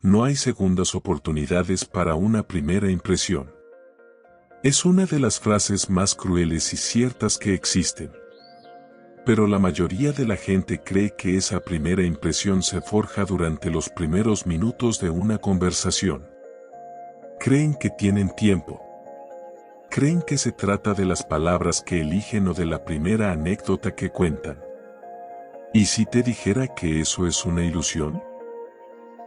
No hay segundas oportunidades para una primera impresión. Es una de las frases más crueles y ciertas que existen. Pero la mayoría de la gente cree que esa primera impresión se forja durante los primeros minutos de una conversación. Creen que tienen tiempo. Creen que se trata de las palabras que eligen o de la primera anécdota que cuentan. ¿Y si te dijera que eso es una ilusión?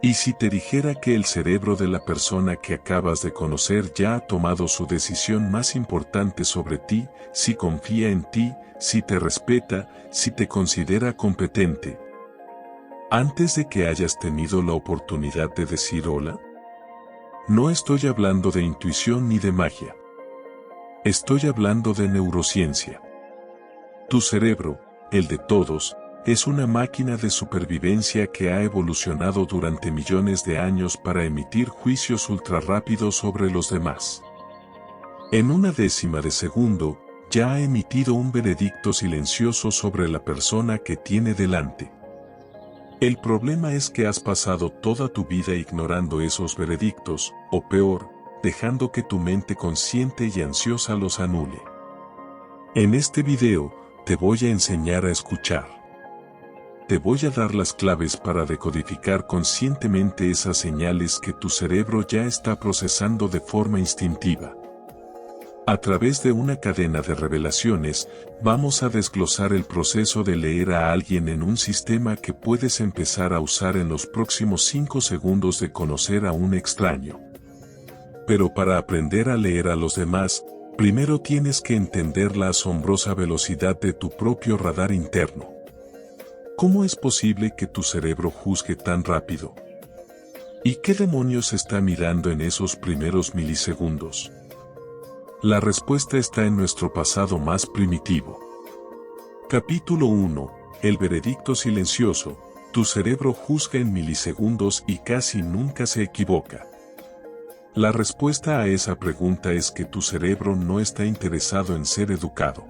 ¿Y si te dijera que el cerebro de la persona que acabas de conocer ya ha tomado su decisión más importante sobre ti, si confía en ti, si te respeta, si te considera competente? Antes de que hayas tenido la oportunidad de decir hola? No estoy hablando de intuición ni de magia. Estoy hablando de neurociencia. Tu cerebro, el de todos, es una máquina de supervivencia que ha evolucionado durante millones de años para emitir juicios ultrarrápidos sobre los demás. En una décima de segundo, ya ha emitido un veredicto silencioso sobre la persona que tiene delante. El problema es que has pasado toda tu vida ignorando esos veredictos, o peor, dejando que tu mente consciente y ansiosa los anule. En este video, te voy a enseñar a escuchar. Te voy a dar las claves para decodificar conscientemente esas señales que tu cerebro ya está procesando de forma instintiva. A través de una cadena de revelaciones, vamos a desglosar el proceso de leer a alguien en un sistema que puedes empezar a usar en los próximos 5 segundos de conocer a un extraño. Pero para aprender a leer a los demás, primero tienes que entender la asombrosa velocidad de tu propio radar interno. ¿Cómo es posible que tu cerebro juzgue tan rápido? ¿Y qué demonios está mirando en esos primeros milisegundos? La respuesta está en nuestro pasado más primitivo. Capítulo 1. El veredicto silencioso. Tu cerebro juzga en milisegundos y casi nunca se equivoca. La respuesta a esa pregunta es que tu cerebro no está interesado en ser educado.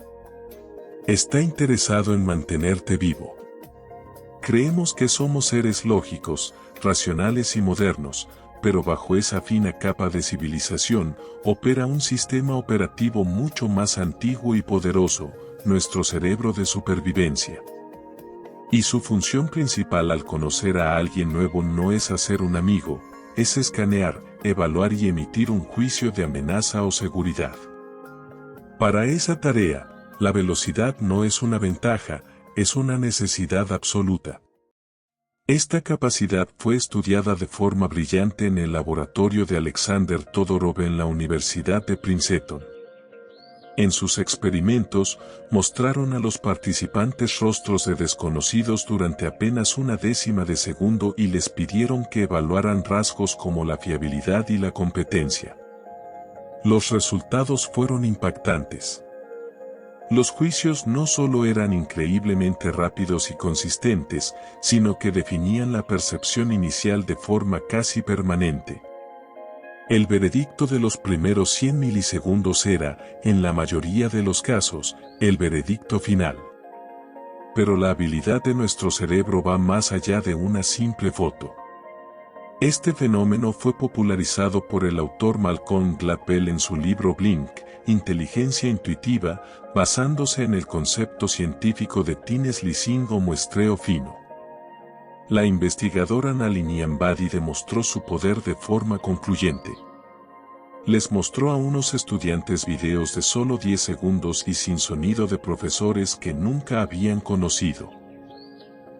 Está interesado en mantenerte vivo. Creemos que somos seres lógicos, racionales y modernos, pero bajo esa fina capa de civilización, opera un sistema operativo mucho más antiguo y poderoso, nuestro cerebro de supervivencia. Y su función principal al conocer a alguien nuevo no es hacer un amigo, es escanear, evaluar y emitir un juicio de amenaza o seguridad. Para esa tarea, la velocidad no es una ventaja, es una necesidad absoluta. Esta capacidad fue estudiada de forma brillante en el laboratorio de Alexander Todorov en la Universidad de Princeton. En sus experimentos, mostraron a los participantes rostros de desconocidos durante apenas una décima de segundo y les pidieron que evaluaran rasgos como la fiabilidad y la competencia. Los resultados fueron impactantes. Los juicios no solo eran increíblemente rápidos y consistentes, sino que definían la percepción inicial de forma casi permanente. El veredicto de los primeros 100 milisegundos era, en la mayoría de los casos, el veredicto final. Pero la habilidad de nuestro cerebro va más allá de una simple foto. Este fenómeno fue popularizado por el autor Malcolm Gladwell en su libro Blink, Inteligencia Intuitiva, basándose en el concepto científico de Tines-Lissing o muestreo fino. La investigadora Nalini Ambady demostró su poder de forma concluyente. Les mostró a unos estudiantes videos de solo 10 segundos y sin sonido de profesores que nunca habían conocido.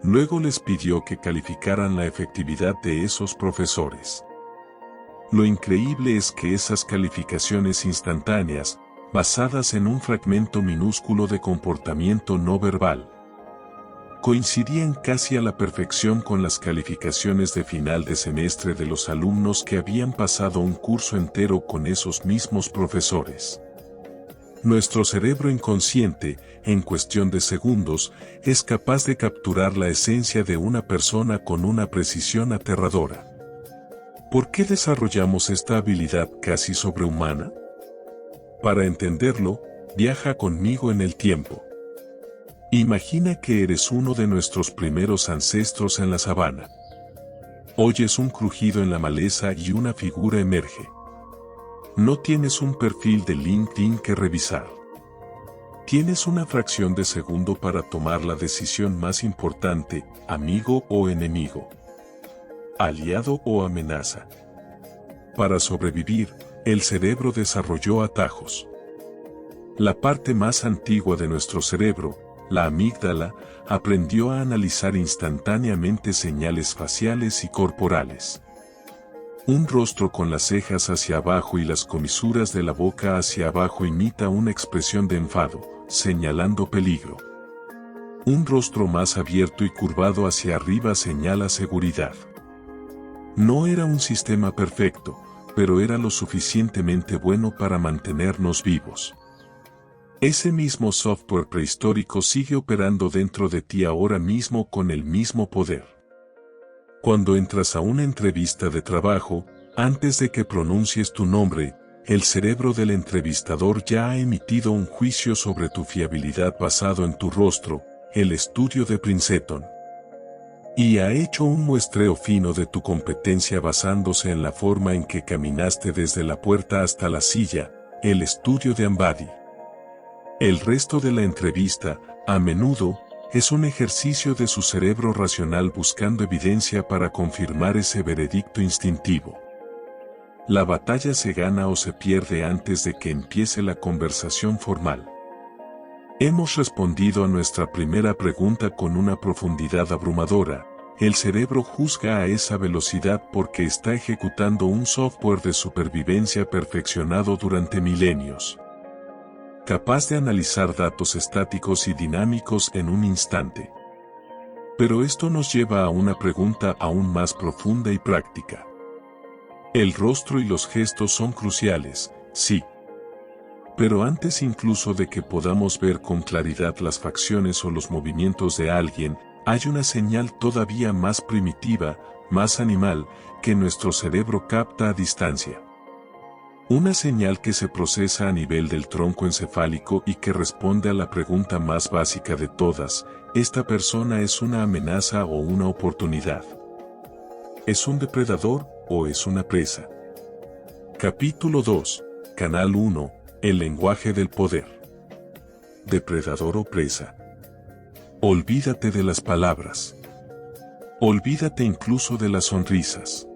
Luego les pidió que calificaran la efectividad de esos profesores. Lo increíble es que esas calificaciones instantáneas, basadas en un fragmento minúsculo de comportamiento no verbal, coincidían casi a la perfección con las calificaciones de final de semestre de los alumnos que habían pasado un curso entero con esos mismos profesores. Nuestro cerebro inconsciente, en cuestión de segundos, es capaz de capturar la esencia de una persona con una precisión aterradora. ¿Por qué desarrollamos esta habilidad casi sobrehumana? Para entenderlo, viaja conmigo en el tiempo. Imagina que eres uno de nuestros primeros ancestros en la sabana. Oyes un crujido en la maleza y una figura emerge. No tienes un perfil de LinkedIn que revisar. Tienes una fracción de segundo para tomar la decisión más importante, amigo o enemigo, aliado o amenaza. Para sobrevivir, el cerebro desarrolló atajos. La parte más antigua de nuestro cerebro, la amígdala, aprendió a analizar instantáneamente señales faciales y corporales. Un rostro con las cejas hacia abajo y las comisuras de la boca hacia abajo imita una expresión de enfado, señalando peligro. Un rostro más abierto y curvado hacia arriba señala seguridad. No era un sistema perfecto, pero era lo suficientemente bueno para mantenernos vivos. Ese mismo software prehistórico sigue operando dentro de ti ahora mismo con el mismo poder. Cuando entras a una entrevista de trabajo, antes de que pronuncies tu nombre, el cerebro del entrevistador ya ha emitido un juicio sobre tu fiabilidad basado en tu rostro, el estudio de Princeton. Y ha hecho un muestreo fino de tu competencia basándose en la forma en que caminaste desde la puerta hasta la silla, el estudio de Ambady. El resto de la entrevista, a menudo, es un ejercicio de su cerebro racional buscando evidencia para confirmar ese veredicto instintivo. La batalla se gana o se pierde antes de que empiece la conversación formal. Hemos respondido a nuestra primera pregunta con una profundidad abrumadora. El cerebro juzga a esa velocidad porque está ejecutando un software de supervivencia perfeccionado durante milenios, capaz de analizar datos estáticos y dinámicos en un instante. Pero esto nos lleva a una pregunta aún más profunda y práctica. El rostro y los gestos son cruciales, sí. Pero antes incluso de que podamos ver con claridad las facciones o los movimientos de alguien, hay una señal todavía más primitiva, más animal, que nuestro cerebro capta a distancia. Una señal que se procesa a nivel del tronco encefálico y que responde a la pregunta más básica de todas: ¿esta persona es una amenaza o una oportunidad? ¿Es un depredador o es una presa? Capítulo 2, Canal 1, el lenguaje del poder. ¿Depredador o presa? Olvídate de las palabras. Olvídate incluso de las sonrisas.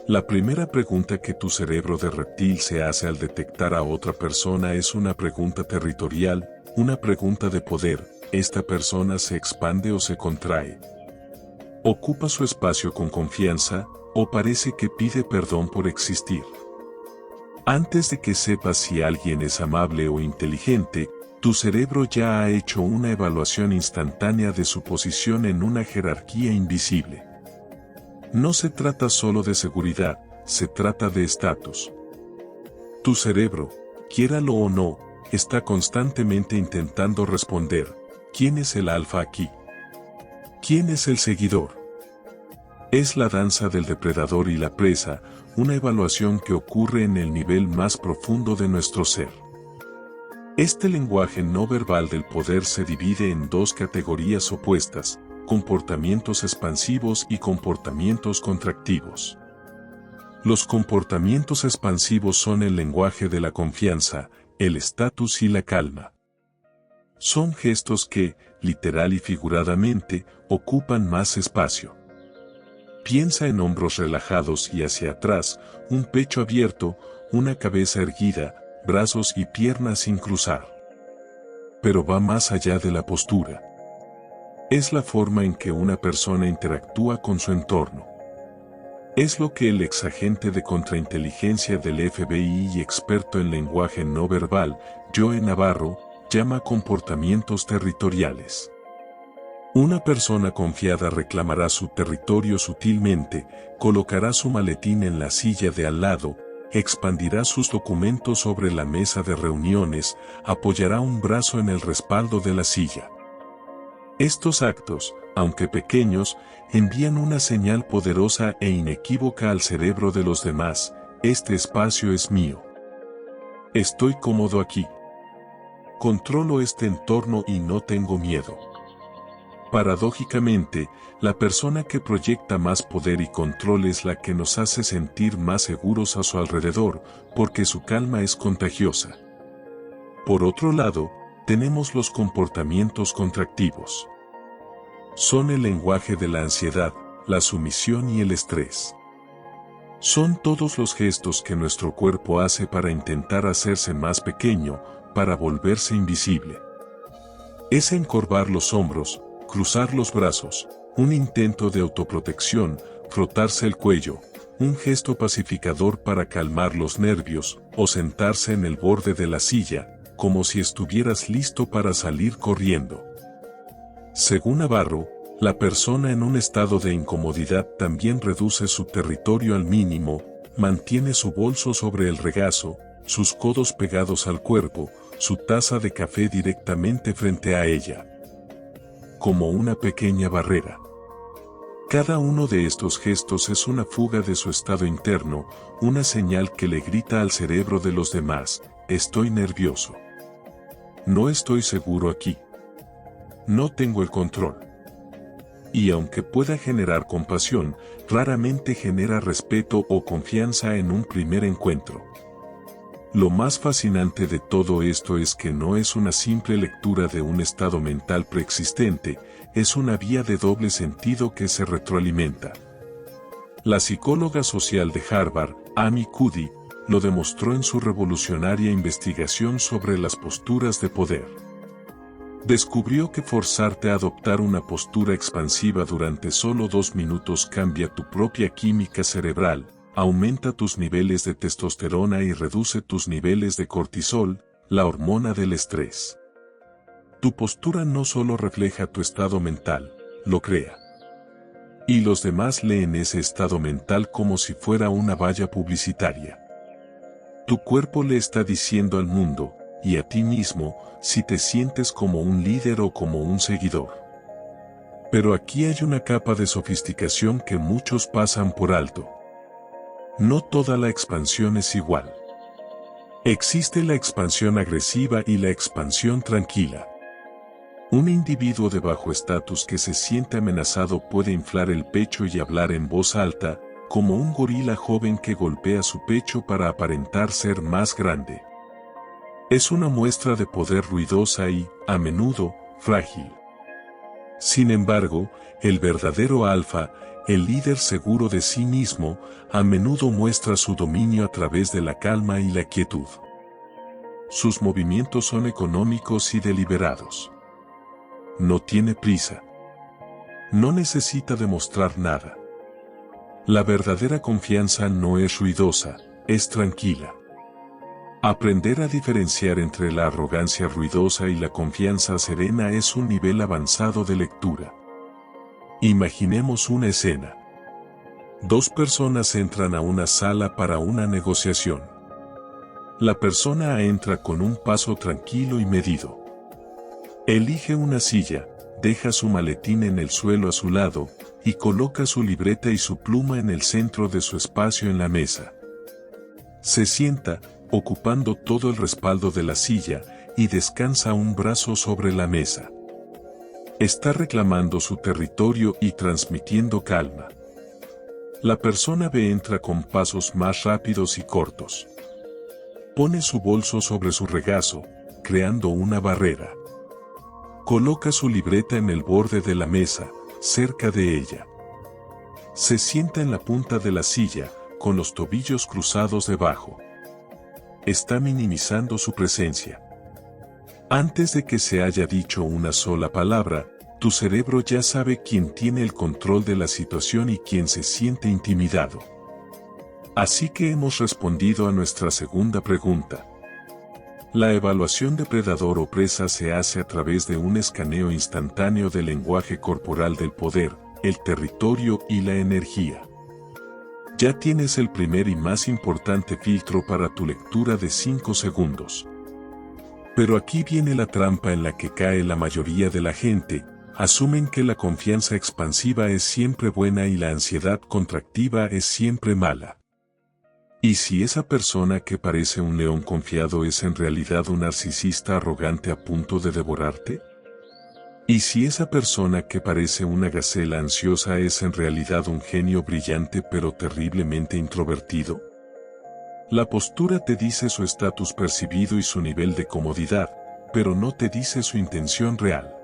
La primera pregunta que tu cerebro de reptil se hace al detectar a otra persona es una pregunta territorial, una pregunta de poder. ¿Esta persona se expande o se contrae? ¿Ocupa su espacio con confianza, o parece que pide perdón por existir? Antes de que sepas si alguien es amable o inteligente, tu cerebro ya ha hecho una evaluación instantánea de su posición en una jerarquía invisible. No se trata solo de seguridad, se trata de estatus. Tu cerebro, quiéralo o no, está constantemente intentando responder: ¿quién es el alfa aquí? ¿Quién es el seguidor? Es la danza del depredador y la presa, una evaluación que ocurre en el nivel más profundo de nuestro ser. Este lenguaje no verbal del poder se divide en dos categorías opuestas: comportamientos expansivos y comportamientos contractivos. Los comportamientos expansivos son el lenguaje de la confianza, el estatus y la calma. Son gestos que, literal y figuradamente, ocupan más espacio. Piensa en hombros relajados y hacia atrás, un pecho abierto, una cabeza erguida, brazos y piernas sin cruzar. Pero va más allá de la postura. Es la forma en que una persona interactúa con su entorno. Es lo que el exagente de contrainteligencia del FBI y experto en lenguaje no verbal, Joe Navarro, llama comportamientos territoriales. Una persona confiada reclamará su territorio sutilmente, colocará su maletín en la silla de al lado, expandirá sus documentos sobre la mesa de reuniones, apoyará un brazo en el respaldo de la silla. Estos actos, aunque pequeños, envían una señal poderosa e inequívoca al cerebro de los demás: este espacio es mío. Estoy cómodo aquí. Controlo este entorno y no tengo miedo. Paradójicamente, la persona que proyecta más poder y control es la que nos hace sentir más seguros a su alrededor, porque su calma es contagiosa. Por otro lado, tenemos los comportamientos contractivos. Son el lenguaje de la ansiedad, la sumisión y el estrés. Son todos los gestos que nuestro cuerpo hace para intentar hacerse más pequeño, para volverse invisible. Es encorvar los hombros, cruzar los brazos, un intento de autoprotección, frotarse el cuello, un gesto pacificador para calmar los nervios, o sentarse en el borde de la silla, como si estuvieras listo para salir corriendo. Según Navarro, la persona en un estado de incomodidad también reduce su territorio al mínimo, mantiene su bolso sobre el regazo, sus codos pegados al cuerpo, su taza de café directamente frente a ella. Como una pequeña barrera. Cada uno de estos gestos es una fuga de su estado interno, una señal que le grita al cerebro de los demás: estoy nervioso. No estoy seguro aquí. No tengo el control. Y aunque pueda generar compasión, raramente genera respeto o confianza en un primer encuentro. Lo más fascinante de todo esto es que no es una simple lectura de un estado mental preexistente, es una vía de doble sentido que se retroalimenta. La psicóloga social de Harvard, Amy Cuddy, lo demostró en su revolucionaria investigación sobre las posturas de poder. Descubrió que forzarte a adoptar una postura expansiva durante solo 2 minutos cambia tu propia química cerebral, aumenta tus niveles de testosterona y reduce tus niveles de cortisol, la hormona del estrés. Tu postura no solo refleja tu estado mental, lo crea. Y los demás leen ese estado mental como si fuera una valla publicitaria. Tu cuerpo le está diciendo al mundo, y a ti mismo, si te sientes como un líder o como un seguidor. Pero aquí hay una capa de sofisticación que muchos pasan por alto. No toda la expansión es igual. Existe la expansión agresiva y la expansión tranquila. Un individuo de bajo estatus que se siente amenazado puede inflar el pecho y hablar en voz alta, como un gorila joven que golpea su pecho para aparentar ser más grande. Es una muestra de poder ruidosa y, a menudo, frágil. Sin embargo, el verdadero alfa, el líder seguro de sí mismo, a menudo muestra su dominio a través de la calma y la quietud. Sus movimientos son económicos y deliberados. No tiene prisa. No necesita demostrar nada. La verdadera confianza no es ruidosa, es tranquila. Aprender a diferenciar entre la arrogancia ruidosa y la confianza serena es un nivel avanzado de lectura. Imaginemos una escena. 2 personas entran a una sala para una negociación. La persona A entra con un paso tranquilo y medido. Elige una silla, deja su maletín en el suelo a su lado, y coloca su libreta y su pluma en el centro de su espacio en la mesa. Se sienta, ocupando todo el respaldo de la silla, y descansa un brazo sobre la mesa. Está reclamando su territorio y transmitiendo calma. La persona B entra con pasos más rápidos y cortos. Pone su bolso sobre su regazo, creando una barrera. Coloca su libreta en el borde de la mesa, cerca de ella. Se sienta en la punta de la silla, con los tobillos cruzados debajo. Está minimizando su presencia. Antes de que se haya dicho una sola palabra, tu cerebro ya sabe quién tiene el control de la situación y quién se siente intimidado. Así que hemos respondido a nuestra segunda pregunta. La evaluación de predador o presa se hace a través de un escaneo instantáneo del lenguaje corporal del poder, el territorio y la energía. Ya tienes el primer y más importante filtro para tu lectura de 5 segundos. Pero aquí viene la trampa en la que cae la mayoría de la gente: asumen que la confianza expansiva es siempre buena y la ansiedad contractiva es siempre mala. ¿Y si esa persona que parece un león confiado es en realidad un narcisista arrogante a punto de devorarte? ¿Y si esa persona que parece una gacela ansiosa es en realidad un genio brillante pero terriblemente introvertido? La postura te dice su estatus percibido y su nivel de comodidad, pero no te dice su intención real.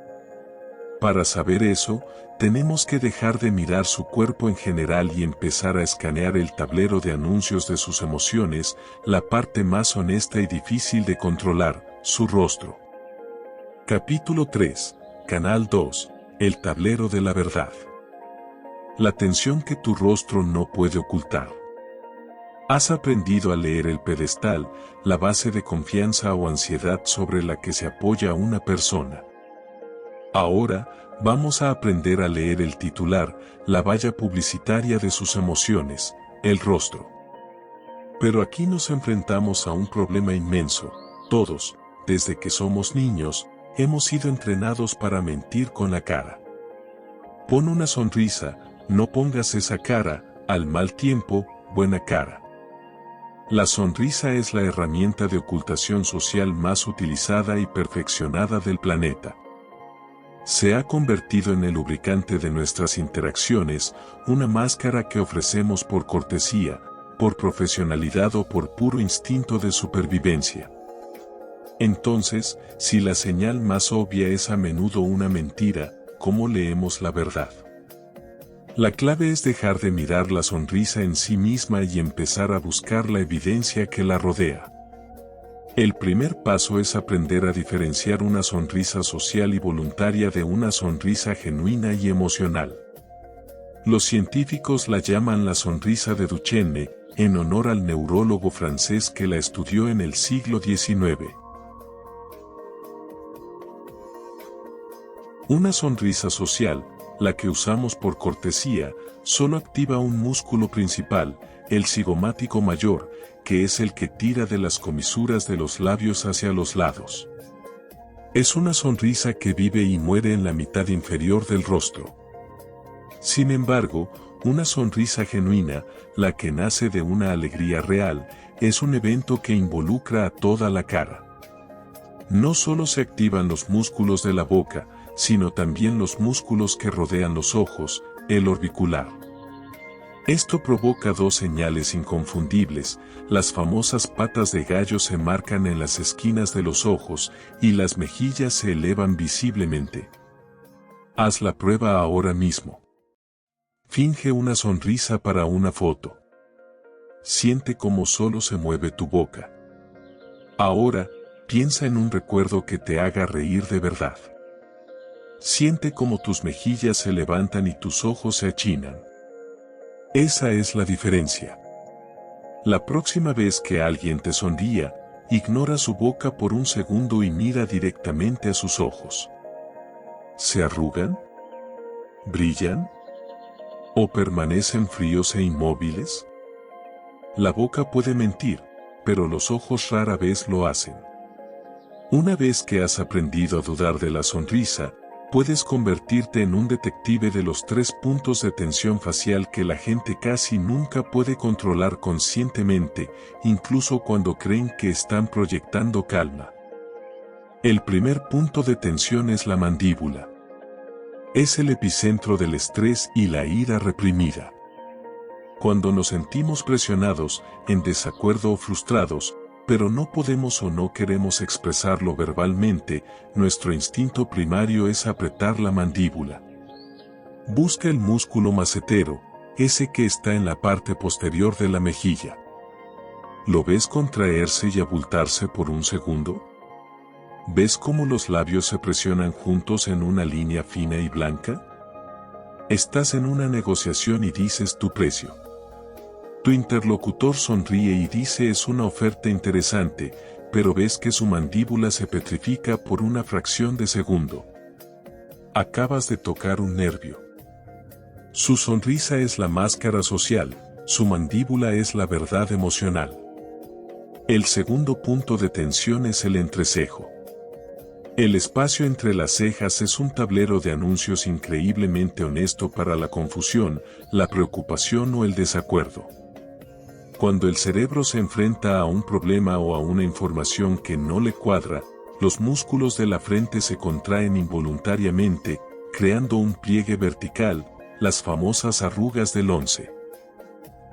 Para saber eso, tenemos que dejar de mirar su cuerpo en general y empezar a escanear el tablero de anuncios de sus emociones, la parte más honesta y difícil de controlar, su rostro. Capítulo 3, Canal 2, el tablero de la verdad. La tensión que tu rostro no puede ocultar. Has aprendido a leer el pedestal, la base de confianza o ansiedad sobre la que se apoya una persona. Ahora, vamos a aprender a leer el titular, la valla publicitaria de sus emociones, el rostro. Pero aquí nos enfrentamos a un problema inmenso. Todos, desde que somos niños, hemos sido entrenados para mentir con la cara. Pon una sonrisa, no pongas esa cara, al mal tiempo, buena cara. La sonrisa es la herramienta de ocultación social más utilizada y perfeccionada del planeta. Se ha convertido en el lubricante de nuestras interacciones, una máscara que ofrecemos por cortesía, por profesionalidad o por puro instinto de supervivencia. Entonces, si la señal más obvia es a menudo una mentira, ¿cómo leemos la verdad? La clave es dejar de mirar la sonrisa en sí misma y empezar a buscar la evidencia que la rodea. El primer paso es aprender a diferenciar una sonrisa social y voluntaria de una sonrisa genuina y emocional. Los científicos la llaman la sonrisa de Duchenne, en honor al neurólogo francés que la estudió en el siglo XIX. Una sonrisa social, la que usamos por cortesía, solo activa un músculo principal, el cigomático mayor, que es el que tira de las comisuras de los labios hacia los lados. Es una sonrisa que vive y muere en la mitad inferior del rostro. Sin embargo, una sonrisa genuina, la que nace de una alegría real, es un evento que involucra a toda la cara. No solo se activan los músculos de la boca, sino también los músculos que rodean los ojos, el orbicular. Esto provoca dos señales inconfundibles, las famosas patas de gallo se marcan en las esquinas de los ojos y las mejillas se elevan visiblemente. Haz la prueba ahora mismo. Finge una sonrisa para una foto. Siente cómo solo se mueve tu boca. Ahora, piensa en un recuerdo que te haga reír de verdad. Siente cómo tus mejillas se levantan y tus ojos se achinan. Esa es la diferencia. La próxima vez que alguien te sonría, ignora su boca por un segundo y mira directamente a sus ojos. ¿Se arrugan? ¿Brillan? ¿O permanecen fríos e inmóviles? La boca puede mentir, pero los ojos rara vez lo hacen. Una vez que has aprendido a dudar de la sonrisa, puedes convertirte en un detective de los 3 puntos de tensión facial que la gente casi nunca puede controlar conscientemente, incluso cuando creen que están proyectando calma. El primer punto de tensión es la mandíbula. Es el epicentro del estrés y la ira reprimida. Cuando nos sentimos presionados, en desacuerdo o frustrados, pero no podemos o no queremos expresarlo verbalmente, nuestro instinto primario es apretar la mandíbula. Busca el músculo macetero, ese que está en la parte posterior de la mejilla. ¿Lo ves contraerse y abultarse por un segundo? ¿Ves cómo los labios se presionan juntos en una línea fina y blanca? Estás en una negociación y dices tu precio. Tu interlocutor sonríe y dice es una oferta interesante, pero ves que su mandíbula se petrifica por una fracción de segundo. Acabas de tocar un nervio. Su sonrisa es la máscara social, su mandíbula es la verdad emocional. El segundo punto de tensión es el entrecejo. El espacio entre las cejas es un tablero de anuncios increíblemente honesto para la confusión, la preocupación o el desacuerdo. Cuando el cerebro se enfrenta a un problema o a una información que no le cuadra, los músculos de la frente se contraen involuntariamente, creando un pliegue vertical, las famosas arrugas del 11.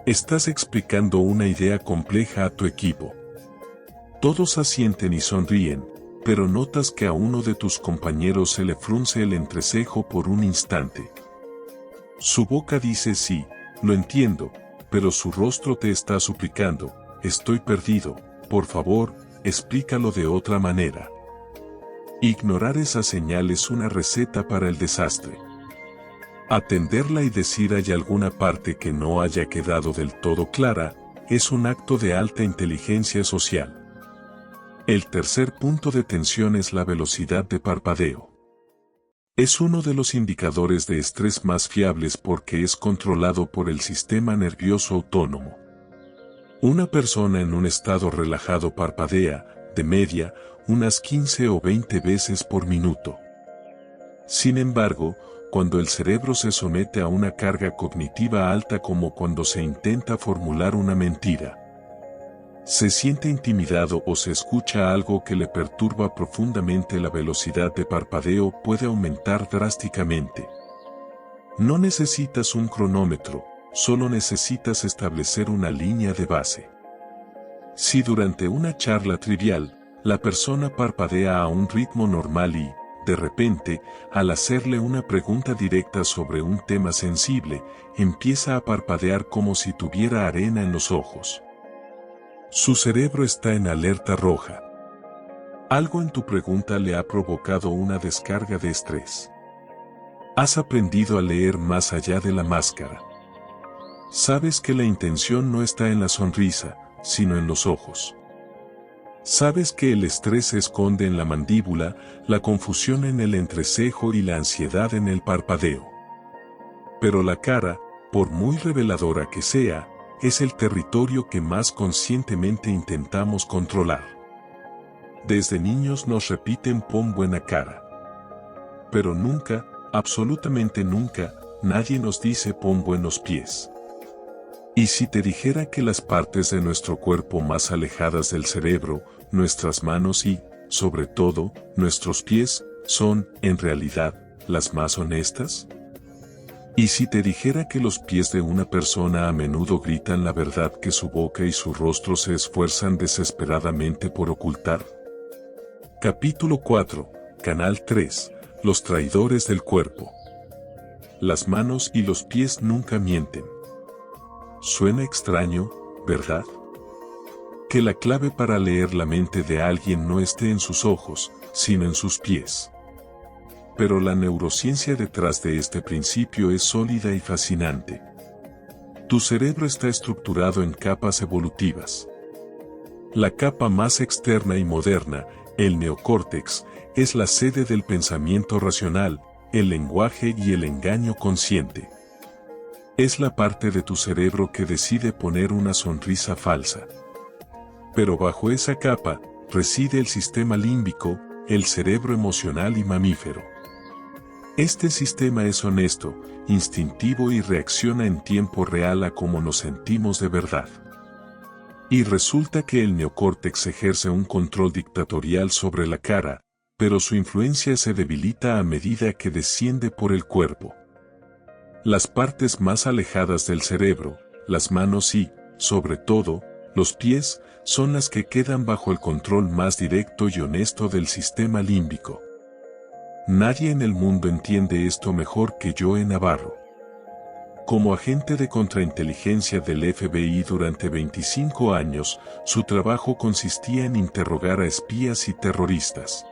Estás explicando una idea compleja a tu equipo. Todos asienten y sonríen, pero notas que a uno de tus compañeros se le frunce el entrecejo por un instante. Su boca dice sí, lo entiendo, pero su rostro te está suplicando, estoy perdido, por favor, explícalo de otra manera. Ignorar esa señal es una receta para el desastre. Atenderla y decir hay alguna parte que no haya quedado del todo clara, es un acto de alta inteligencia social. El tercer punto de tensión es la velocidad de parpadeo. Es uno de los indicadores de estrés más fiables porque es controlado por el sistema nervioso autónomo. Una persona en un estado relajado parpadea, de media, unas 15 o 20 veces por minuto. Sin embargo, cuando el cerebro se somete a una carga cognitiva alta como cuando se intenta formular una mentira, se siente intimidado o se escucha algo que le perturba profundamente, la velocidad de parpadeo puede aumentar drásticamente. No necesitas un cronómetro, solo necesitas establecer una línea de base. Si durante una charla trivial, la persona parpadea a un ritmo normal y, de repente, al hacerle una pregunta directa sobre un tema sensible, empieza a parpadear como si tuviera arena en los ojos. Su cerebro está en alerta roja. Algo en tu pregunta le ha provocado una descarga de estrés. Has aprendido a leer más allá de la máscara. Sabes que la intención no está en la sonrisa, sino en los ojos. Sabes que el estrés se esconde en la mandíbula, la confusión en el entrecejo y la ansiedad en el parpadeo. Pero la cara, por muy reveladora que sea, es el territorio que más conscientemente intentamos controlar. Desde niños nos repiten pon buena cara. Pero nunca, absolutamente nunca, nadie nos dice pon buenos pies. Y si te dijera que las partes de nuestro cuerpo más alejadas del cerebro, nuestras manos y, sobre todo, nuestros pies, son, en realidad, las más honestas? ¿Y si te dijera que los pies de una persona a menudo gritan la verdad que su boca y su rostro se esfuerzan desesperadamente por ocultar? Capítulo 4, Canal 3, Los traidores del cuerpo. Las manos y los pies nunca mienten. Suena extraño, ¿verdad? Que la clave para leer la mente de alguien no esté en sus ojos, sino en sus pies. Pero la neurociencia detrás de este principio es sólida y fascinante. Tu cerebro está estructurado en capas evolutivas. La capa más externa y moderna, el neocórtex, es la sede del pensamiento racional, el lenguaje y el engaño consciente. Es la parte de tu cerebro que decide poner una sonrisa falsa. Pero bajo esa capa, reside el sistema límbico, el cerebro emocional y mamífero. Este sistema es honesto, instintivo y reacciona en tiempo real a cómo nos sentimos de verdad. Y resulta que el neocórtex ejerce un control dictatorial sobre la cara, pero su influencia se debilita a medida que desciende por el cuerpo. Las partes más alejadas del cerebro, las manos y, sobre todo, los pies, son las que quedan bajo el control más directo y honesto del sistema límbico. Nadie en el mundo entiende esto mejor que Joe Navarro. Como agente de contrainteligencia del FBI durante 25 años, su trabajo consistía en interrogar a espías y terroristas.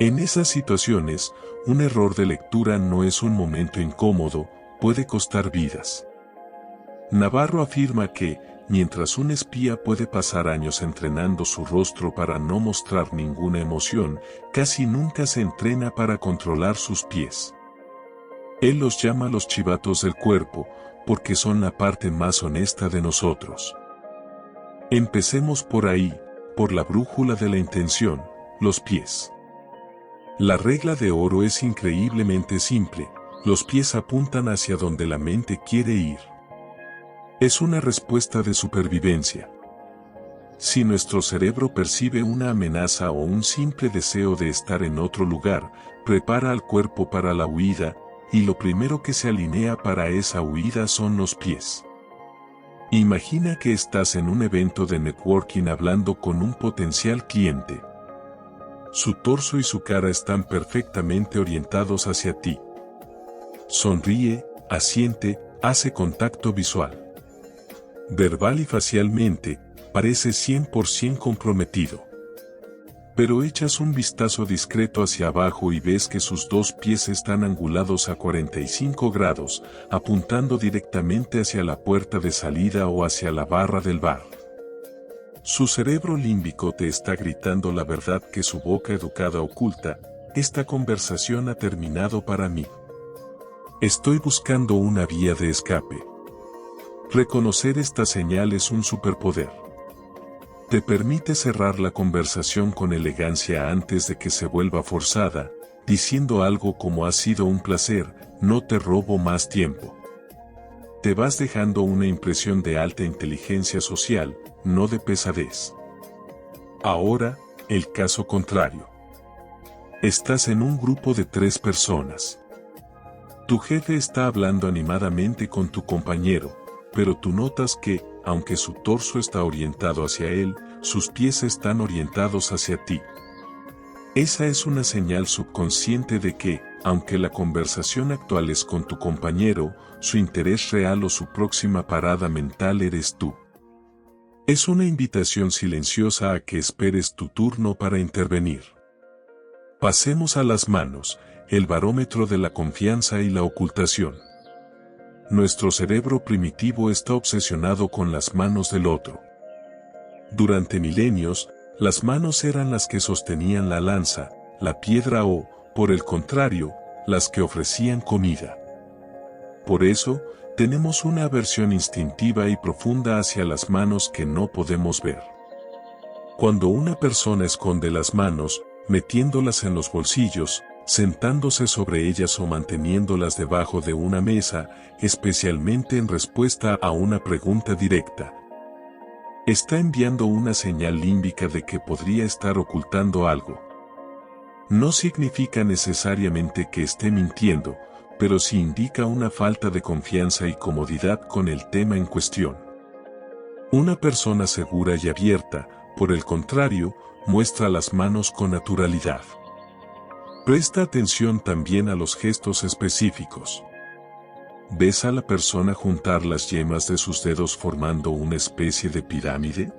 En esas situaciones, un error de lectura no es un momento incómodo, puede costar vidas. Navarro afirma que, mientras un espía puede pasar años entrenando su rostro para no mostrar ninguna emoción, casi nunca se entrena para controlar sus pies. Él los llama los chivatos del cuerpo, porque son la parte más honesta de nosotros. Empecemos por ahí, por la brújula de la intención, los pies. La regla de oro es increíblemente simple, los pies apuntan hacia donde la mente quiere ir. Es una respuesta de supervivencia. Si nuestro cerebro percibe una amenaza o un simple deseo de estar en otro lugar, prepara al cuerpo para la huida, y lo primero que se alinea para esa huida son los pies. Imagina que estás en un evento de networking hablando con un potencial cliente. Su torso y su cara están perfectamente orientados hacia ti. Sonríe, asiente, hace contacto visual. Verbal y facialmente, parece 100% comprometido. Pero echas un vistazo discreto hacia abajo y ves que sus dos pies están angulados a 45 grados, apuntando directamente hacia la puerta de salida o hacia la barra del bar. Su cerebro límbico te está gritando la verdad que su boca educada oculta: esta conversación ha terminado para mí. Estoy buscando una vía de escape. Reconocer esta señal es un superpoder. Te permite cerrar la conversación con elegancia antes de que se vuelva forzada, diciendo algo como: ha sido un placer, no te robo más tiempo. Te vas dejando una impresión de alta inteligencia social, no de pesadez. Ahora, el caso contrario. Estás en un grupo de 3 personas. Tu jefe está hablando animadamente con tu compañero, pero tú notas que, aunque su torso está orientado hacia él, sus pies están orientados hacia ti. Esa es una señal subconsciente de que, aunque la conversación actual es con tu compañero, su interés real o su próxima parada mental eres tú. Es una invitación silenciosa a que esperes tu turno para intervenir. Pasemos a las manos, el barómetro de la confianza y la ocultación. Nuestro cerebro primitivo está obsesionado con las manos del otro. Durante milenios, las manos eran las que sostenían la lanza, la piedra o, por el contrario, las que ofrecían comida. Por eso, tenemos una aversión instintiva y profunda hacia las manos que no podemos ver. Cuando una persona esconde las manos, metiéndolas en los bolsillos, sentándose sobre ellas o manteniéndolas debajo de una mesa, especialmente en respuesta a una pregunta directa, está enviando una señal límbica de que podría estar ocultando algo. No significa necesariamente que esté mintiendo, pero sí indica una falta de confianza y comodidad con el tema en cuestión. Una persona segura y abierta, por el contrario, muestra las manos con naturalidad. Presta atención también a los gestos específicos. ¿Ves a la persona juntar las yemas de sus dedos formando una especie de pirámide?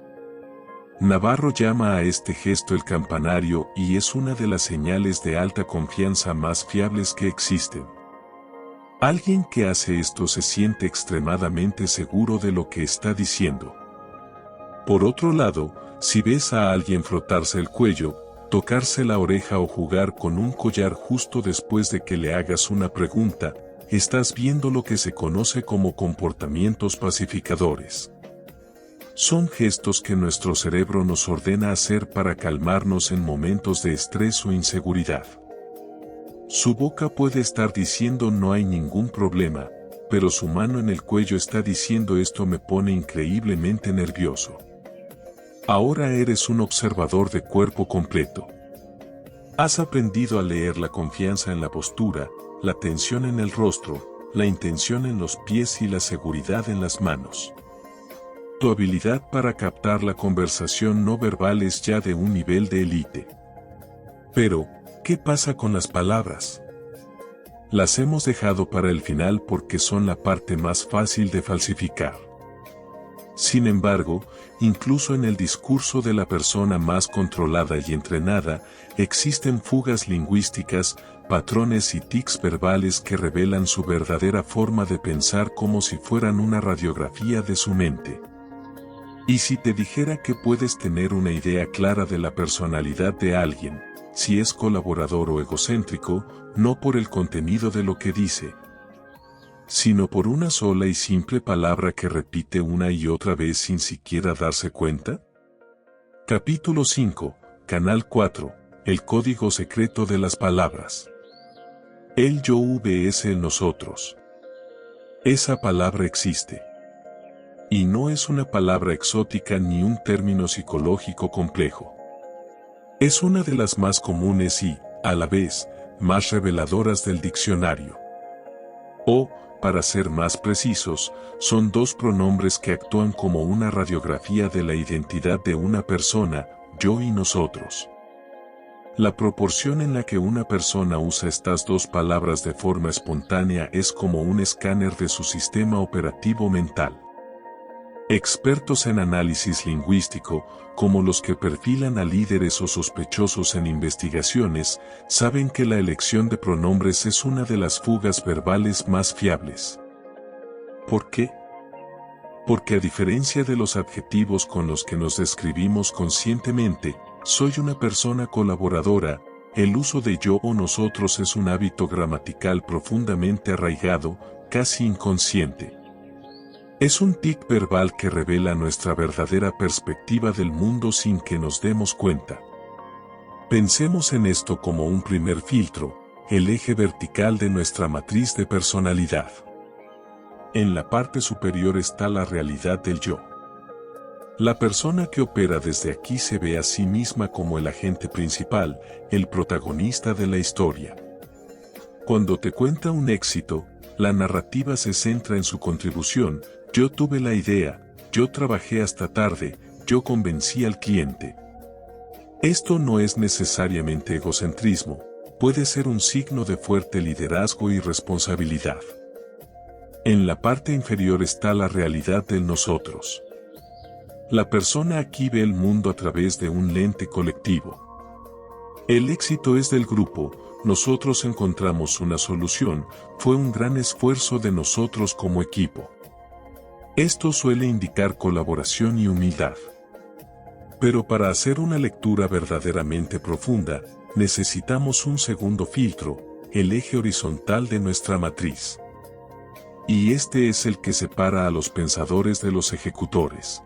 Navarro llama a este gesto el campanario y es una de las señales de alta confianza más fiables que existen. Alguien que hace esto se siente extremadamente seguro de lo que está diciendo. Por otro lado, si ves a alguien frotarse el cuello, tocarse la oreja o jugar con un collar justo después de que le hagas una pregunta, estás viendo lo que se conoce como comportamientos pacificadores. Son gestos que nuestro cerebro nos ordena hacer para calmarnos en momentos de estrés o inseguridad. Su boca puede estar diciendo no hay ningún problema, pero su mano en el cuello está diciendo esto me pone increíblemente nervioso. Ahora eres un observador de cuerpo completo. Has aprendido a leer la confianza en la postura, la tensión en el rostro, la intención en los pies y la seguridad en las manos. Tu habilidad para captar la conversación no verbal es ya de un nivel de élite. Pero, ¿qué pasa con las palabras? Las hemos dejado para el final porque son la parte más fácil de falsificar. Sin embargo, incluso en el discurso de la persona más controlada y entrenada, existen fugas lingüísticas, patrones y tics verbales que revelan su verdadera forma de pensar como si fueran una radiografía de su mente. Y si te dijera que puedes tener una idea clara de la personalidad de alguien, si es colaborador o egocéntrico, no por el contenido de lo que dice, sino por una sola y simple palabra que repite una y otra vez sin siquiera darse cuenta? Capítulo 5, Canal 4, el código secreto de las palabras. El yo vs el nosotros. Esa palabra existe. Y no es una palabra exótica ni un término psicológico complejo. Es una de las más comunes y, a la vez, más reveladoras del diccionario. O, para ser más precisos, son dos pronombres que actúan como una radiografía de la identidad de una persona, yo y nosotros. La proporción en la que una persona usa estas dos palabras de forma espontánea es como un escáner de su sistema operativo mental. Expertos en análisis lingüístico, como los que perfilan a líderes o sospechosos en investigaciones, saben que la elección de pronombres es una de las fugas verbales más fiables. ¿Por qué? Porque a diferencia de los adjetivos con los que nos describimos conscientemente, soy una persona colaboradora, el uso de yo o nosotros es un hábito gramatical profundamente arraigado, casi inconsciente. Es un tic verbal que revela nuestra verdadera perspectiva del mundo sin que nos demos cuenta. Pensemos en esto como un primer filtro, el eje vertical de nuestra matriz de personalidad. En la parte superior está la realidad del yo. La persona que opera desde aquí se ve a sí misma como el agente principal, el protagonista de la historia. Cuando te cuenta un éxito, la narrativa se centra en su contribución. Yo tuve la idea, yo trabajé hasta tarde, yo convencí al cliente. Esto no es necesariamente egocentrismo, puede ser un signo de fuerte liderazgo y responsabilidad. En la parte inferior está la realidad del nosotros. La persona aquí ve el mundo a través de un lente colectivo. El éxito es del grupo, nosotros encontramos una solución, fue un gran esfuerzo de nosotros como equipo. Esto suele indicar colaboración y humildad. Pero para hacer una lectura verdaderamente profunda, necesitamos un segundo filtro, el eje horizontal de nuestra matriz. Y este es el que separa a los pensadores de los ejecutores.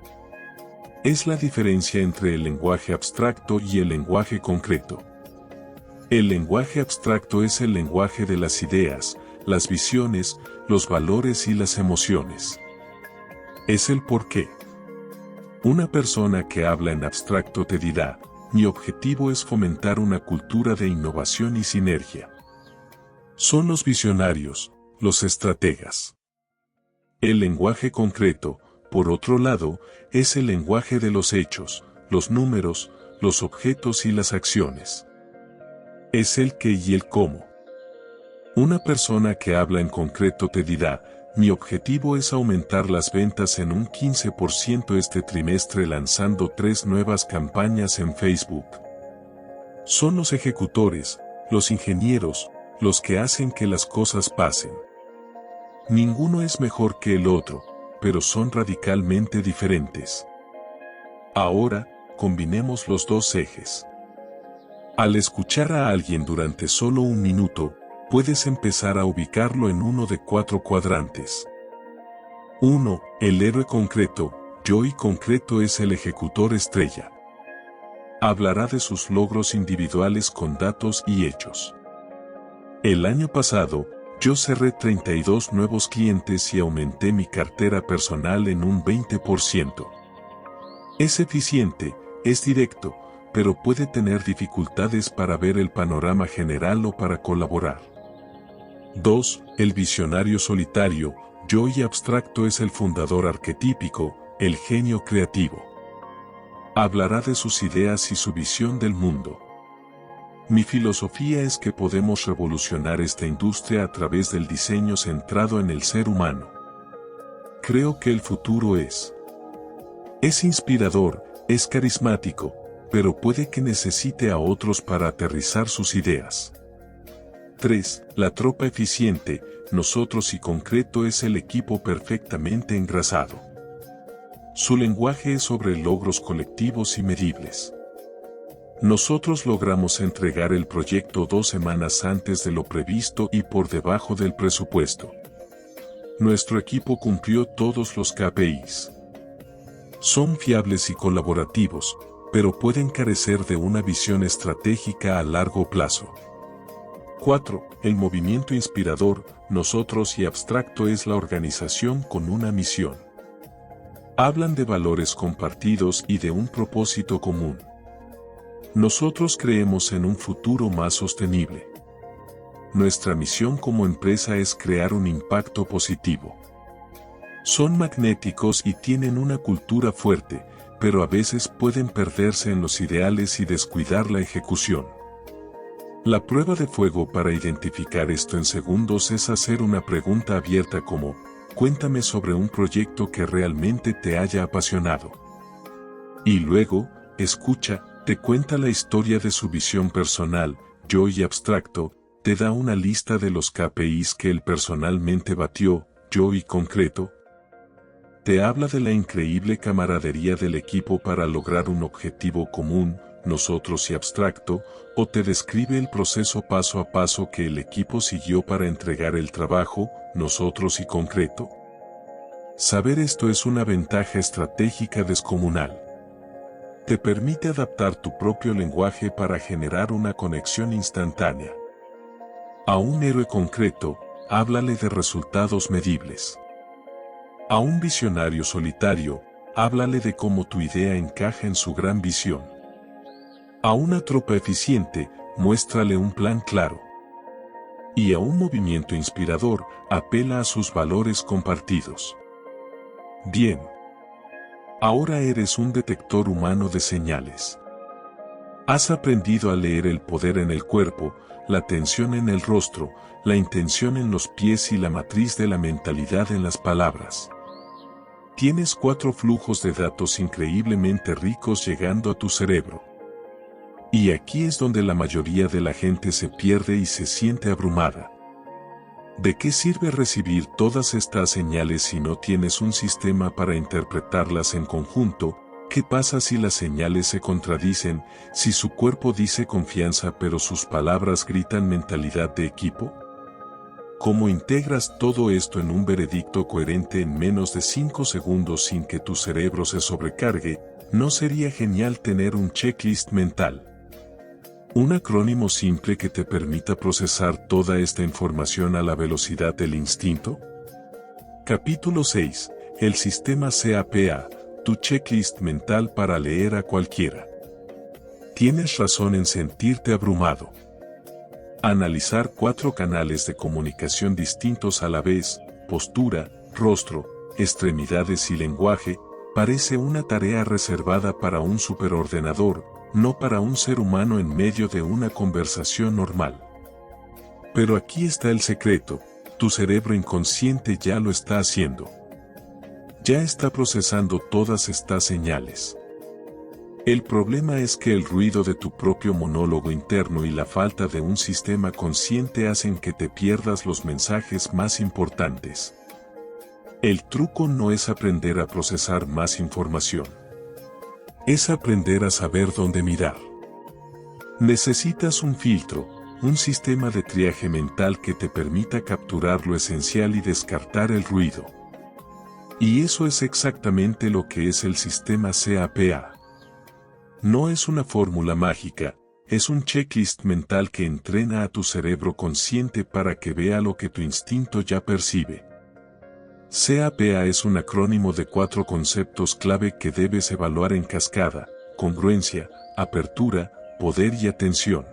Es la diferencia entre el lenguaje abstracto y el lenguaje concreto. El lenguaje abstracto es el lenguaje de las ideas, las visiones, los valores y las emociones. Es el porqué. Una persona que habla en abstracto te dirá, mi objetivo es fomentar una cultura de innovación y sinergia. Son los visionarios, los estrategas. El lenguaje concreto, por otro lado, es el lenguaje de los hechos, los números, los objetos y las acciones. Es el qué y el cómo. Una persona que habla en concreto te dirá, mi objetivo es aumentar las ventas en un 15% este trimestre lanzando 3 nuevas campañas en Facebook. Son los ejecutores, los ingenieros, los que hacen que las cosas pasen. Ninguno es mejor que el otro, pero son radicalmente diferentes. Ahora, combinemos los dos ejes. Al escuchar a alguien durante solo un minuto, puedes empezar a ubicarlo en uno de 4 cuadrantes. 1. El héroe concreto, yo y concreto es el ejecutor estrella. Hablará de sus logros individuales con datos y hechos. El año pasado, yo cerré 32 nuevos clientes y aumenté mi cartera personal en un 20%. Es eficiente, es directo, pero puede tener dificultades para ver el panorama general o para colaborar. 2. El visionario solitario, yo y abstracto es el fundador arquetípico, el genio creativo. Hablará de sus ideas y su visión del mundo. Mi filosofía es que podemos revolucionar esta industria a través del diseño centrado en el ser humano. Creo que el futuro es inspirador, es carismático, pero puede que necesite a otros para aterrizar sus ideas. 3. La tropa eficiente, nosotros y concreto es el equipo perfectamente engrasado. Su lenguaje es sobre logros colectivos y medibles. Nosotros logramos entregar el proyecto 2 semanas antes de lo previsto y por debajo del presupuesto. Nuestro equipo cumplió todos los KPIs. Son fiables y colaborativos, pero pueden carecer de una visión estratégica a largo plazo. 4. El movimiento inspirador, nosotros y abstracto es la organización con una misión. Hablan de valores compartidos y de un propósito común. Nosotros creemos en un futuro más sostenible. Nuestra misión como empresa es crear un impacto positivo. Son magnéticos y tienen una cultura fuerte, pero a veces pueden perderse en los ideales y descuidar la ejecución. La prueba de fuego para identificar esto en segundos es hacer una pregunta abierta como, cuéntame sobre un proyecto que realmente te haya apasionado. Y luego, escucha, te cuenta la historia de su visión personal, yo y abstracto, te da una lista de los KPIs que él personalmente batió, yo y concreto. Te habla de la increíble camaradería del equipo para lograr un objetivo común, nosotros y abstracto, o te describe el proceso paso a paso que el equipo siguió para entregar el trabajo, nosotros y concreto. Saber esto es una ventaja estratégica descomunal. Te permite adaptar tu propio lenguaje para generar una conexión instantánea. A un héroe concreto, háblale de resultados medibles. A un visionario solitario, háblale de cómo tu idea encaja en su gran visión. A una tropa eficiente, muéstrale un plan claro. Y a un movimiento inspirador, apela a sus valores compartidos. Bien. Ahora eres un detector humano de señales. Has aprendido a leer el poder en el cuerpo, la tensión en el rostro, la intención en los pies y la matriz de la mentalidad en las palabras. Tienes 4 flujos de datos increíblemente ricos llegando a tu cerebro. Y aquí es donde la mayoría de la gente se pierde y se siente abrumada. ¿De qué sirve recibir todas estas señales si no tienes un sistema para interpretarlas en conjunto? ¿Qué pasa si las señales se contradicen, si su cuerpo dice confianza pero sus palabras gritan mentalidad de equipo? ¿Cómo integras todo esto en un veredicto coherente en menos de 5 segundos sin que tu cerebro se sobrecargue? ¿No sería genial tener un checklist mental? Un acrónimo simple que te permita procesar toda esta información a la velocidad del instinto. Capítulo 6. El sistema CAPA, tu checklist mental para leer a cualquiera. Tienes razón en sentirte abrumado. Analizar 4 canales de comunicación distintos a la vez, postura, rostro, extremidades y lenguaje, parece una tarea reservada para un superordenador, no para un ser humano en medio de una conversación normal. Pero aquí está el secreto, tu cerebro inconsciente ya lo está haciendo. Ya está procesando todas estas señales. El problema es que el ruido de tu propio monólogo interno y la falta de un sistema consciente hacen que te pierdas los mensajes más importantes. El truco no es aprender a procesar más información. Es aprender a saber dónde mirar. Necesitas un filtro, un sistema de triaje mental que te permita capturar lo esencial y descartar el ruido. Y eso es exactamente lo que es el sistema CAPA. No es una fórmula mágica, es un checklist mental que entrena a tu cerebro consciente para que vea lo que tu instinto ya percibe. CAPA es un acrónimo de 4 conceptos clave que debes evaluar en cascada: congruencia, apertura, poder y atención.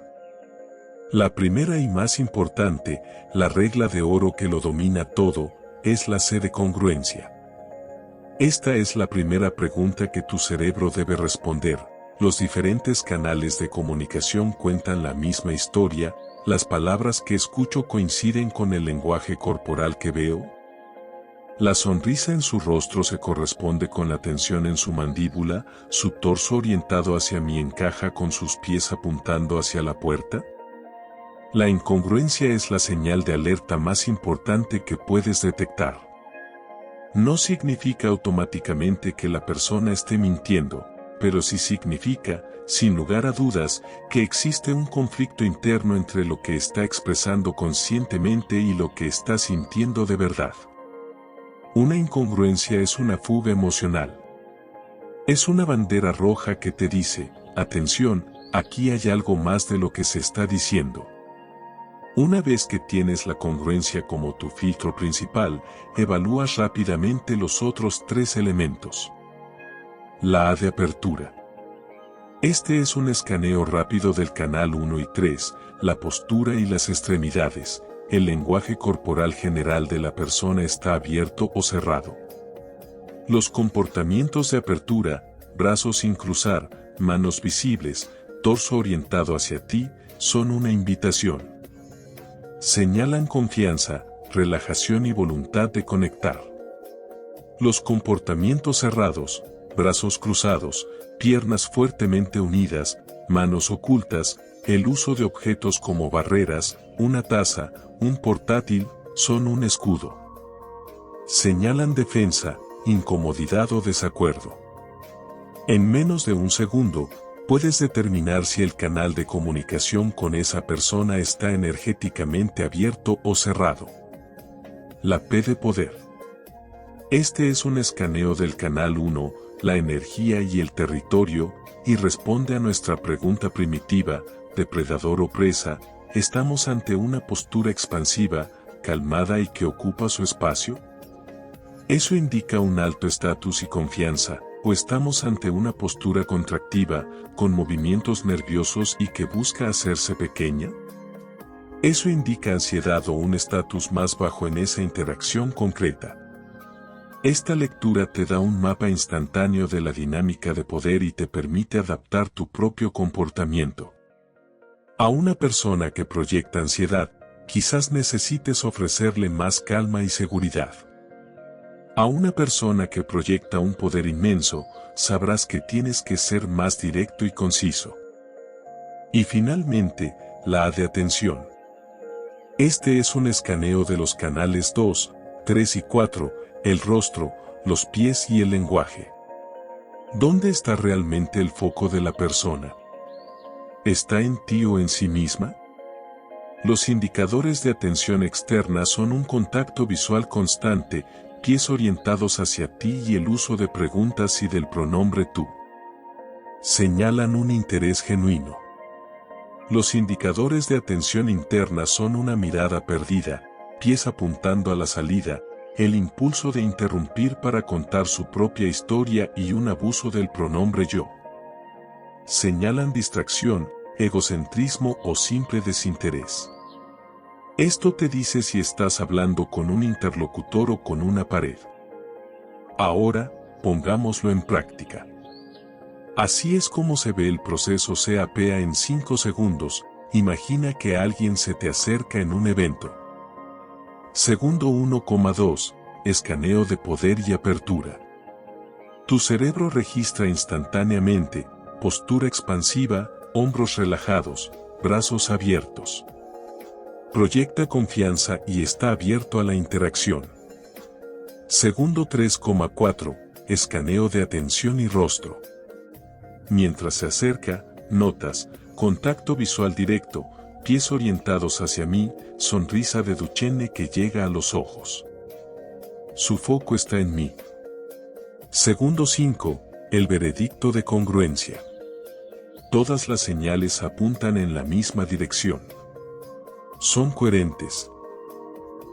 La primera y más importante, la regla de oro que lo domina todo, es la C de congruencia. Esta es la primera pregunta que tu cerebro debe responder. Los diferentes canales de comunicación cuentan la misma historia, las palabras que escucho coinciden con el lenguaje corporal que veo. La sonrisa en su rostro se corresponde con la tensión en su mandíbula, su torso orientado hacia mí encaja con sus pies apuntando hacia la puerta. La incongruencia es la señal de alerta más importante que puedes detectar. No significa automáticamente que la persona esté mintiendo, pero sí significa, sin lugar a dudas, que existe un conflicto interno entre lo que está expresando conscientemente y lo que está sintiendo de verdad. Una incongruencia es una fuga emocional. Es una bandera roja que te dice, atención, aquí hay algo más de lo que se está diciendo. Una vez que tienes la congruencia como tu filtro principal, evalúas rápidamente los otros 3 elementos. La A de apertura. Este es un escaneo rápido del canal 1 y 3, la postura y las extremidades. El lenguaje corporal general de la persona está abierto o cerrado. Los comportamientos de apertura, brazos sin cruzar, manos visibles, torso orientado hacia ti, son una invitación. Señalan confianza, relajación y voluntad de conectar. Los comportamientos cerrados, brazos cruzados, piernas fuertemente unidas, manos ocultas, el uso de objetos como barreras, una taza, un portátil, son un escudo. Señalan defensa, incomodidad o desacuerdo. En menos de un segundo, puedes determinar si el canal de comunicación con esa persona está energéticamente abierto o cerrado. La P de poder. Este es un escaneo del canal 1, la energía y el territorio, y responde a nuestra pregunta primitiva, depredador o presa. ¿Estamos ante una postura expansiva, calmada y que ocupa su espacio? ¿Eso indica un alto estatus y confianza, o estamos ante una postura contractiva, con movimientos nerviosos y que busca hacerse pequeña? ¿Eso indica ansiedad o un estatus más bajo en esa interacción concreta? Esta lectura te da un mapa instantáneo de la dinámica de poder y te permite adaptar tu propio comportamiento. A una persona que proyecta ansiedad, quizás necesites ofrecerle más calma y seguridad. A una persona que proyecta un poder inmenso, sabrás que tienes que ser más directo y conciso. Y finalmente, la A de atención. Este es un escaneo de los canales 2, 3 y 4, el rostro, los pies y el lenguaje. ¿Dónde está realmente el foco de la persona? ¿Está en ti o en sí misma? Los indicadores de atención externa son un contacto visual constante, pies orientados hacia ti y el uso de preguntas y del pronombre tú. Señalan un interés genuino. Los indicadores de atención interna son una mirada perdida, pies apuntando a la salida, el impulso de interrumpir para contar su propia historia y un abuso del pronombre yo. Señalan distracción, egocentrismo o simple desinterés. Esto te dice si estás hablando con un interlocutor o con una pared. Ahora, pongámoslo en práctica. Así es como se ve el proceso CAPA en 5 segundos. Imagina que alguien se te acerca en un evento. Segundo 1,2, escaneo de poder y apertura. Tu cerebro registra instantáneamente, postura expansiva, hombros relajados, brazos abiertos. Proyecta confianza y está abierto a la interacción. Segundo 3,4, escaneo de atención y rostro. Mientras se acerca, notas, contacto visual directo, pies orientados hacia mí, sonrisa de Duchenne que llega a los ojos. Su foco está en mí. Segundo 5, el veredicto de congruencia. Todas las señales apuntan en la misma dirección. Son coherentes.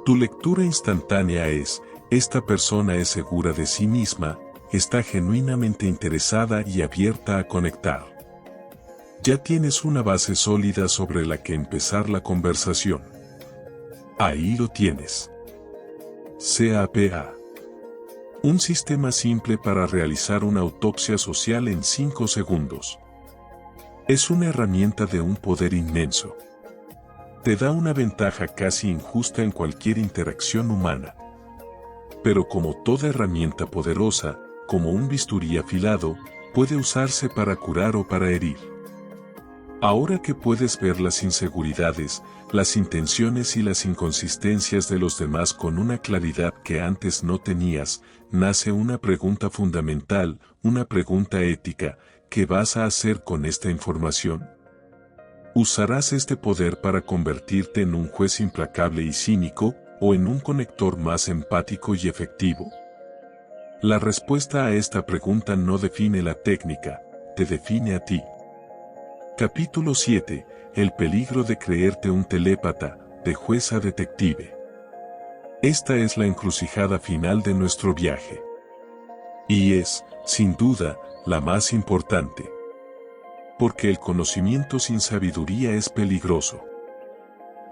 Tu lectura instantánea es, esta persona es segura de sí misma, está genuinamente interesada y abierta a conectar. Ya tienes una base sólida sobre la que empezar la conversación. Ahí lo tienes. CAPA. Un sistema simple para realizar una autopsia social en 5 segundos. Es una herramienta de un poder inmenso. Te da una ventaja casi injusta en cualquier interacción humana. Pero como toda herramienta poderosa, como un bisturí afilado, puede usarse para curar o para herir. Ahora que puedes ver las inseguridades, las intenciones y las inconsistencias de los demás con una claridad que antes no tenías, nace una pregunta fundamental, una pregunta ética: ¿qué vas a hacer con esta información? ¿Usarás este poder para convertirte en un juez implacable y cínico, o en un conector más empático y efectivo? La respuesta a esta pregunta no define la técnica, te define a ti. Capítulo 7. El peligro de creerte un telépata, de juez a detective. Esta es la encrucijada final de nuestro viaje. Y es, sin duda, la más importante. Porque el conocimiento sin sabiduría es peligroso.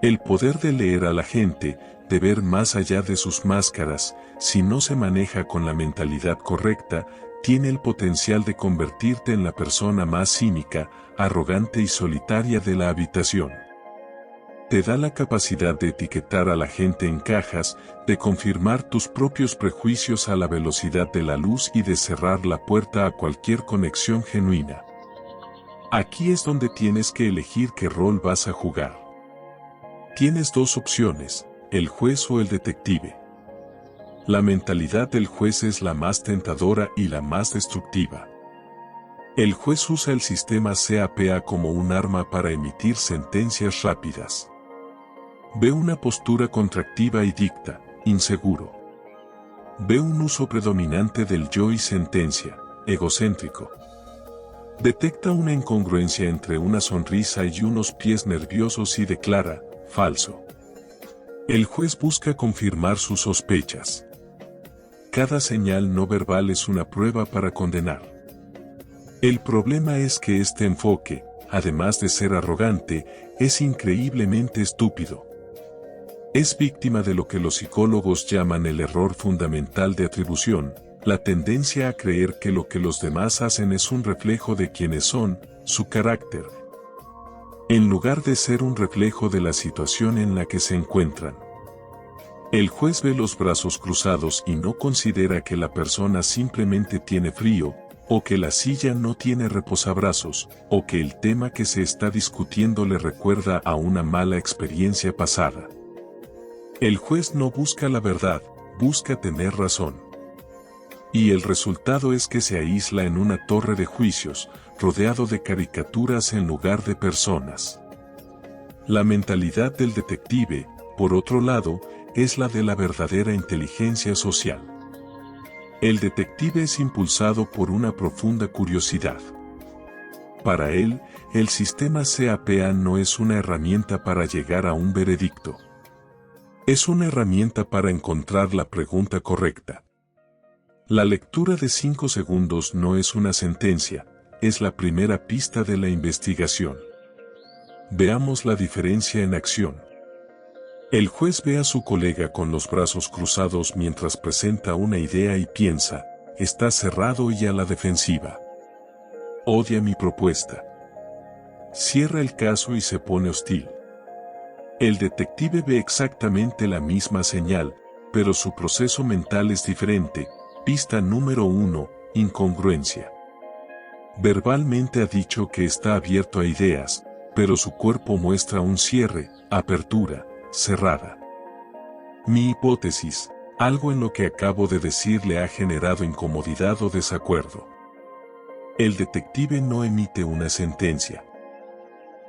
El poder de leer a la gente, de ver más allá de sus máscaras, si no se maneja con la mentalidad correcta, tiene el potencial de convertirte en la persona más cínica, arrogante y solitaria de la habitación. Te da la capacidad de etiquetar a la gente en cajas, de confirmar tus propios prejuicios a la velocidad de la luz y de cerrar la puerta a cualquier conexión genuina. Aquí es donde tienes que elegir qué rol vas a jugar. Tienes dos opciones, el juez o el detective. La mentalidad del juez es la más tentadora y la más destructiva. El juez usa el sistema CAPA como un arma para emitir sentencias rápidas. Ve una postura contractiva y dicta, inseguro. Ve un uso predominante del yo y sentencia, egocéntrico. Detecta una incongruencia entre una sonrisa y unos pies nerviosos y declara, falso. El juez busca confirmar sus sospechas. Cada señal no verbal es una prueba para condenar. El problema es que este enfoque, además de ser arrogante, es increíblemente estúpido. Es víctima de lo que los psicólogos llaman el error fundamental de atribución, la tendencia a creer que lo que los demás hacen es un reflejo de quienes son, su carácter, en lugar de ser un reflejo de la situación en la que se encuentran. El juez ve los brazos cruzados y no considera que la persona simplemente tiene frío, o que la silla no tiene reposabrazos, o que el tema que se está discutiendo le recuerda a una mala experiencia pasada. El juez no busca la verdad, busca tener razón. Y el resultado es que se aísla en una torre de juicios, rodeado de caricaturas en lugar de personas. La mentalidad del detective, por otro lado, es la de la verdadera inteligencia social. El detective es impulsado por una profunda curiosidad. Para él, el sistema CAPA no es una herramienta para llegar a un veredicto. Es una herramienta para encontrar la pregunta correcta. La lectura de 5 segundos no es una sentencia, es la primera pista de la investigación. Veamos la diferencia en acción. El juez ve a su colega con los brazos cruzados mientras presenta una idea y piensa, está cerrado y a la defensiva. Odia mi propuesta. Cierra el caso y se pone hostil. El detective ve exactamente la misma señal, pero su proceso mental es diferente. Pista número 1, incongruencia. Verbalmente ha dicho que está abierto a ideas, pero su cuerpo muestra un cierre, apertura, cerrada. Mi hipótesis, algo en lo que acabo de decir le ha generado incomodidad o desacuerdo. El detective no emite una sentencia.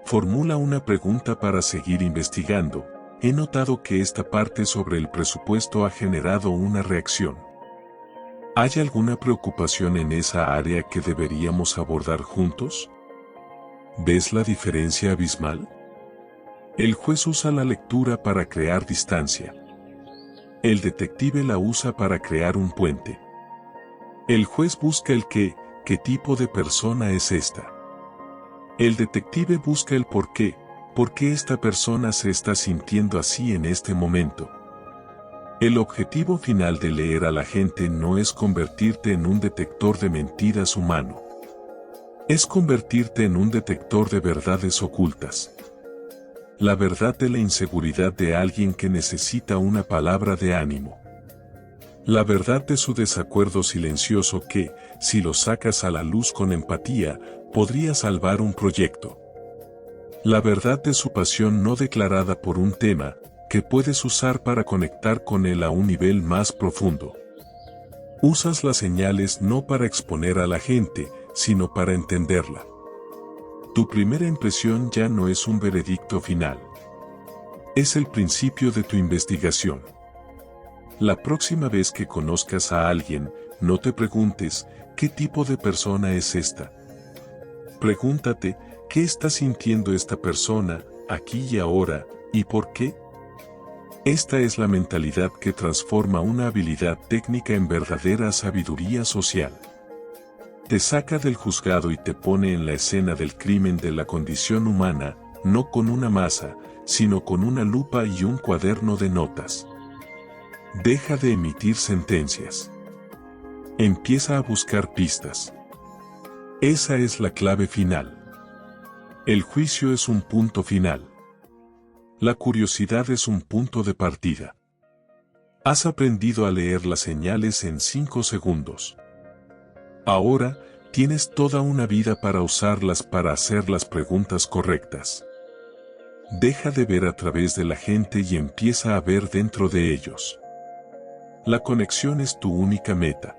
Formula una pregunta para seguir investigando. He notado que esta parte sobre el presupuesto ha generado una reacción. ¿Hay alguna preocupación en esa área que deberíamos abordar juntos? ¿Ves la diferencia abismal? El juez usa la lectura para crear distancia. El detective la usa para crear un puente. El juez busca el qué tipo de persona es esta. El detective busca el por qué esta persona se está sintiendo así en este momento. El objetivo final de leer a la gente no es convertirte en un detector de mentiras humano. Es convertirte en un detector de verdades ocultas. La verdad de la inseguridad de alguien que necesita una palabra de ánimo. La verdad de su desacuerdo silencioso que, si lo sacas a la luz con empatía, podría salvar un proyecto. La verdad de su pasión no declarada por un tema, que puedes usar para conectar con él a un nivel más profundo. Usas las señales no para exponer a la gente, sino para entenderla. Tu primera impresión ya no es un veredicto final. Es el principio de tu investigación. La próxima vez que conozcas a alguien, no te preguntes, ¿qué tipo de persona es esta? Pregúntate, ¿qué está sintiendo esta persona, aquí y ahora, y por qué? Esta es la mentalidad que transforma una habilidad técnica en verdadera sabiduría social. Te saca del juzgado y te pone en la escena del crimen de la condición humana, no con una masa, sino con una lupa y un cuaderno de notas. Deja de emitir sentencias. Empieza a buscar pistas. Esa es la clave final. El juicio es un punto final. La curiosidad es un punto de partida. Has aprendido a leer las señales en 5 segundos. Ahora, tienes toda una vida para usarlas para hacer las preguntas correctas. Deja de ver a través de la gente y empieza a ver dentro de ellos. La conexión es tu única meta.